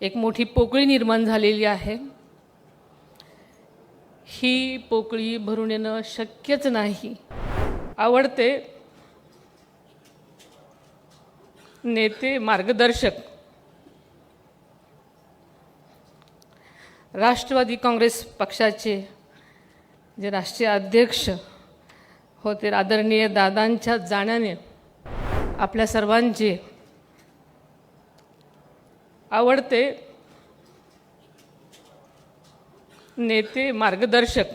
एक मोठी पोकळी निर्माण झालेली आहे। ही पोकळी भरून येणं शक्यच नाही। आवडते नेते मार्गदर्शक राष्ट्रवादी काँग्रेस पक्षाचे जे राष्ट्रीय अध्यक्ष होते आदरणीय दादांच्या जाण्याने आपल्या सर्वांचे आवडते नेते मार्गदर्शक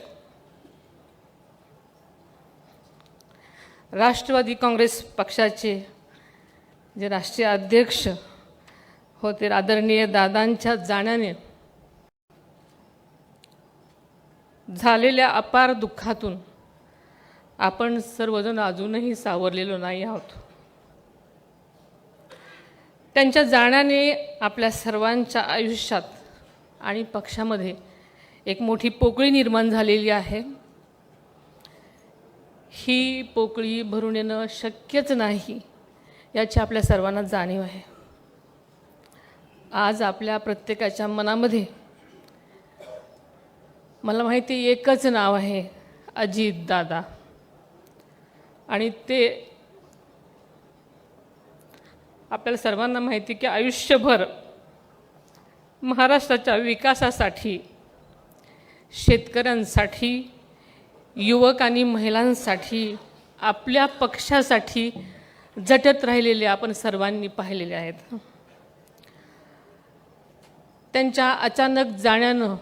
राष्ट्रवादी काँग्रेस पक्षाचे जे राष्ट्रीय अध्यक्ष होते आदरणीय दादांच्या जाण्याने झालेल्या अपार दुःखातून आपण सर्वजण अजूनही सावरलेलो नाही आहोत। त्यांच्या जाण्याने आपल्या सर्वांच्या आयुष्यात आणि पक्षामध्ये एक मोठी पोकळी निर्माण झालेली आहे। ही पोकळी भरून येणं शक्यच नाही याची आपल्या सर्वांना जाणीव आहे। आज आपल्या प्रत्येकाच्या मनामध्ये मला माहिती एकच नाव आहे, अजित दादा, आणि ते आपल्याला सर्वांना माहिती की आयुष्यभर महाराष्ट्राच्या विकासासाठी, शेतकऱ्यांसाठी, युवक आणि महिलांसाठी, आपल्या पक्षासाठी झटत राहिलेले आपण सर्वांनी पाहिलेले आहेत। त्यांच्या अचानक जाण्यानं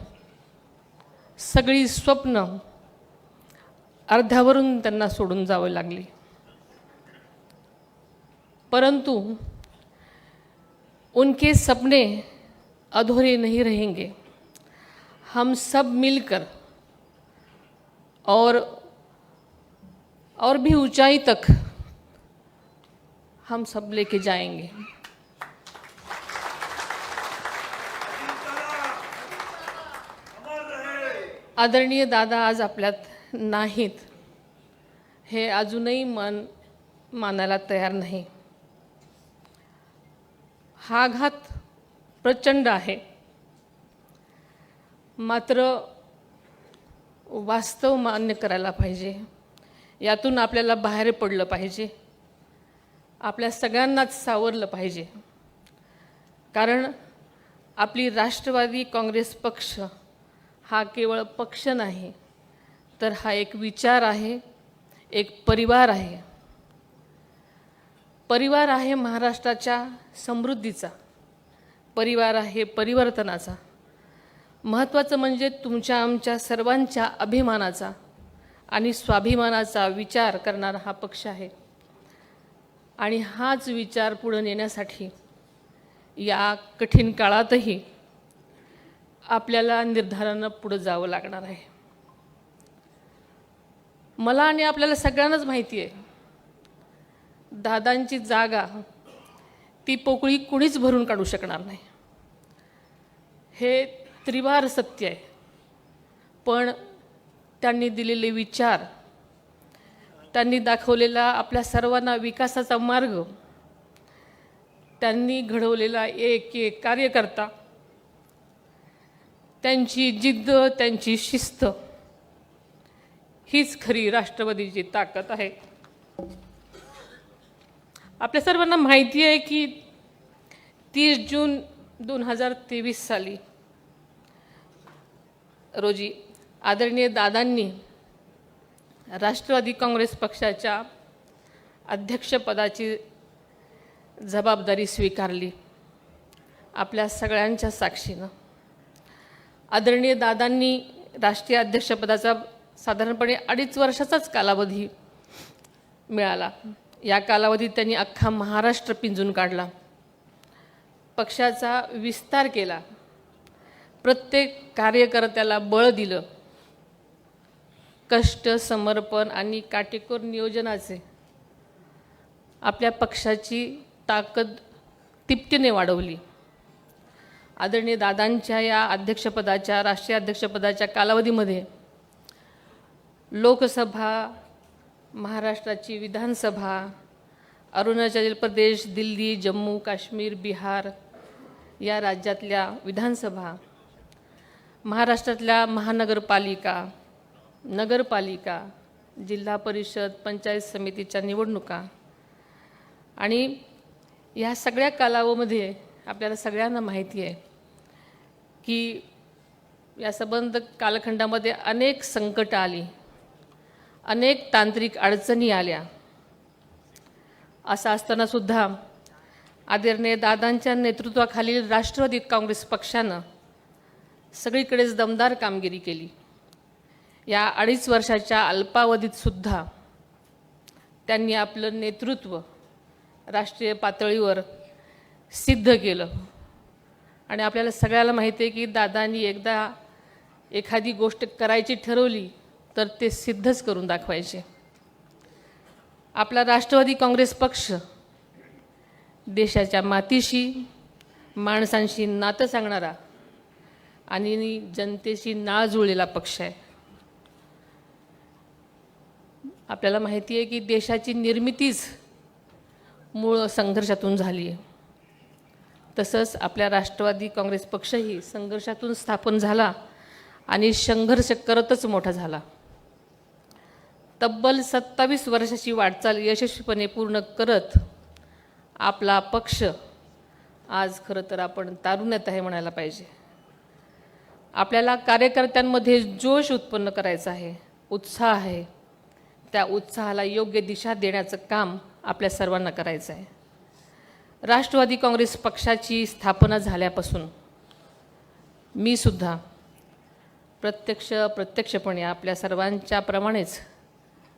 सगळी स्वप्न अर्ध्यावरून त्यांना सोडून जावं लागली, परंतु उनके सपने अधूरे नहीं रहेंगे। हम सब मिलकर और भी ऊंचाई तक हम सब लेके जाएंगे। आदरणीय दादा आज आपल्यात नाहीत हे अजूनही मन मानायला तयार नाही। हा आघात प्रचंड आहे, मात्र वास्तव मान्य करायला पाहिजे। यातून आपल्याला बाहेर पडलं पाहिजे, आपल्या सगळ्यांनाच सावरलं पाहिजे, कारण आपली राष्ट्रवादी काँग्रेस पक्ष हा केवळ पक्ष नाही, तर हा एक विचार आहे, एक परिवार आहे। परिवार आहे महाराष्ट्राच्या समृद्धीचा, परिवार आहे परिवर्तनाचा, महत्त्वाचं म्हणजे तुमच्या आमच्या सर्वांच्या अभिमानाचा आणि स्वाभिमानाचा विचार करणारा हा पक्ष आहे। आणि हाच विचार पुढे नेण्यासाठी या कठीण काळातही आपल्याला निर्धारानं पुढे जावं लागणार आहे। मला आणि आपल्याला सगळ्यांनाच माहिती आहे, दादांची जागा ती पोकळी कुणीच भरून काढू शकणार नाही, हे त्रिवार सत्य आहे। पण त्यांनी दिलेले विचार, त्यांनी दाखवलेला आपल्या सर्वांना विकासाचा मार्ग, त्यांनी घडवलेला एक एक कार्यकर्ता, त्यांची जिद्द, त्यांची शिस्त हीच खरी राष्ट्रवादीची ताकद आहे। आपल्या सर्वांना माहिती आहे की 30 जून 2023 साली रोजी आदरणीय दादांनी राष्ट्रवादी काँग्रेस पक्षाच्या अध्यक्षपदाची जबाबदारी स्वीकारली आपल्या सगळ्यांच्या साक्षीनं। आदरणीय दादांनी राष्ट्रीय अध्यक्षपदाचा साधारणपणे 2.5 वर्षाचाच कालावधी मिळाला। या कालावधीत त्यांनी अख्खा महाराष्ट्र पिंजून काढला, पक्षाचा विस्तार केला, प्रत्येक कार्यकर्त्याला बळ दिलं, कष्ट, समर्पण आणि काटेकोर नियोजनाचे आपल्या पक्षाची ताकद तिपटीने वाढवली। आदरणीय दादांच्या या अध्यक्षपदाच्या, राष्ट्रीय अध्यक्षपदाच्या कालावधीमध्ये लोकसभा, महाराष्ट्राची विधानसभा, अरुणाचल प्रदेश, दिल्ली, जम्मू काश्मीर, बिहार या राज्यातल्या विधानसभा, महाराष्ट्रातल्या महानगरपालिका, नगरपालिका, जिल्हा परिषद, पंचायत समितीच्या निवडणुका आणि या सगळ्या कालावधीमध्ये आपल्याला सगळ्यांना माहिती आहे की या संबंध कालखंडामध्ये अनेक संकट आली, अनेक तांत्रिक अडचणी आल्या. असं असताना सुद्धा आदरणीय दादांच्या नेतृत्वाखालील राष्ट्रवादी काँग्रेस पक्षानं सगळीकडेच दमदार कामगिरी केली. या 2.5 वर्षाच्या अल्पावधीत सुद्धा त्यांनी आपलं नेतृत्व राष्ट्रीय पातळीवर सिद्ध केलं. आणि आपल्याला सगळ्याला माहिती आहे की दादांनी एकदा एखादी गोष्ट करायची ठरवली तर ते सिद्धच करून दाखवायचे. आपला राष्ट्रवादी काँग्रेस पक्ष देशाच्या मातीशी, माणसांशी नातं सांगणारा आणि जनतेशी नाळ जुळलेला पक्ष आहे. आपल्याला माहिती आहे की देशाची निर्मितीच मूळ संघर्षातून झाली आहे. तसंच आपल्या राष्ट्रवादी काँग्रेस पक्षही संघर्षातून स्थापन झाला आणि संघर्ष करतच मोठा झाला. तब्बल 27 वर्षाची वाटचाल यशस्वीपणे पूर्ण करत आपला पक्ष आज खरं तर आपण तारुण्यात आहे म्हणायला पाहिजे. आपल्याला कार्यकर्त्यांमध्ये जोश उत्पन्न करायचा आहे, उत्साह आहे. त्या उत्साहाला योग्य दिशा देण्याचं काम आपल्या सर्वांना करायचं आहे. राष्ट्रवादी काँग्रेस पक्षाची स्थापना झाल्यापासून मी सुद्धा प्रत्यक्षपणे आपल्या सर्वांच्या प्रमाणेच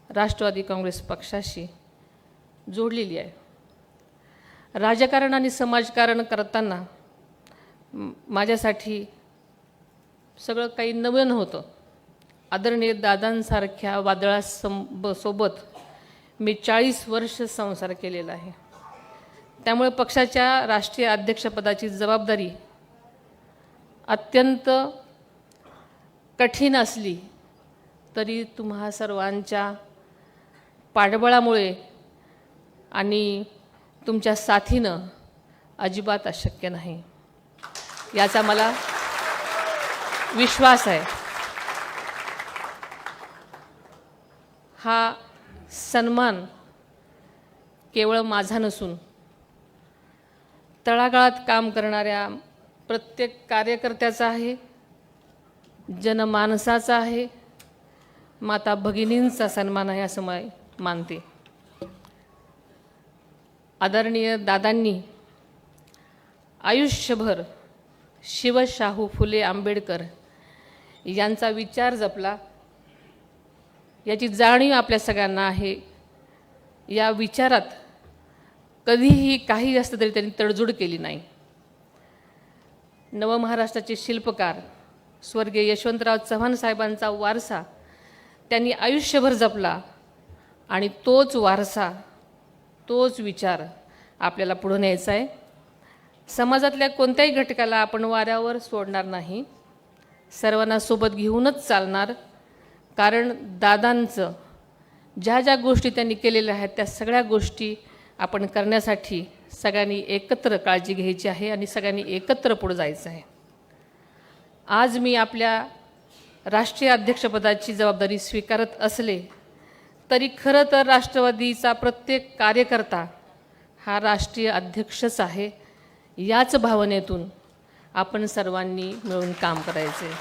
राष्ट्रवादी काँग्रेस पक्षाशी जोडलेली आहे. राजकारण आणि समाजकारण करताना माझ्यासाठी सगळं काही नवं नव्हतं. आदरणीय दादांसारख्या वादळासोबत मी 40 वर्ष संसार केलेला आहे. त्यामुळे पक्षाच्या राष्ट्रीय अध्यक्षपदाची जबाबदारी अत्यंत कठीण असली तरी तुम्हा सर्वांच्या पाठबळामुळे आणि तुमच्या साथीनं अजिबात अशक्य नाही याचा मला विश्वास आहे. हा सन्मान केवळ माझा नसून तळागाळात काम करणाऱ्या प्रत्येक कार्यकर्त्याचा आहे, जनमानसाचा आहे, माता भगिनींचा सन्मान आहे असं मी मानते. आदरणीय दादांनी आयुष्यभर शिवशाहू फुले आंबेडकर यांचा विचार जपला, याची जाणीव आपल्या सगळ्यांना आहे. या विचारात कधीही काही असलं तरी त्यांनी तडजोड केली नाही. नवमहाराष्ट्राचे शिल्पकार स्वर्गीय यशवंतराव चव्हाण साहेबांचा वारसा त्यांनी आयुष्यभर जपला आणि तोच वारसा, तोच विचार आपल्याला पुढे न्यायचा आहे. समाजातल्या कोणत्याही घटकाला आपण वाऱ्यावर सोडणार नाही, सर्वांना सोबत घेऊनच चालणार. कारण दादांचं ज्या ज्या गोष्टी त्यांनी केलेल्या आहेत त्या सगळ्या गोष्टी आपण करण्यासाठी सगळ्यांनी एकत्र काळजी घ्यायची आहे आणि सगळ्यांनी एकत्र पुढे जायचं आहे. आज मी आपल्या राष्ट्रीय अध्यक्षपदाची जबाबदारी स्वीकारत असले तरी खरं तर राष्ट्रवादीचा प्रत्येक कार्यकर्ता हा राष्ट्रीय अध्यक्षच आहे. याच भावनेतून आपण सर्वांनी मिळून काम करायचे.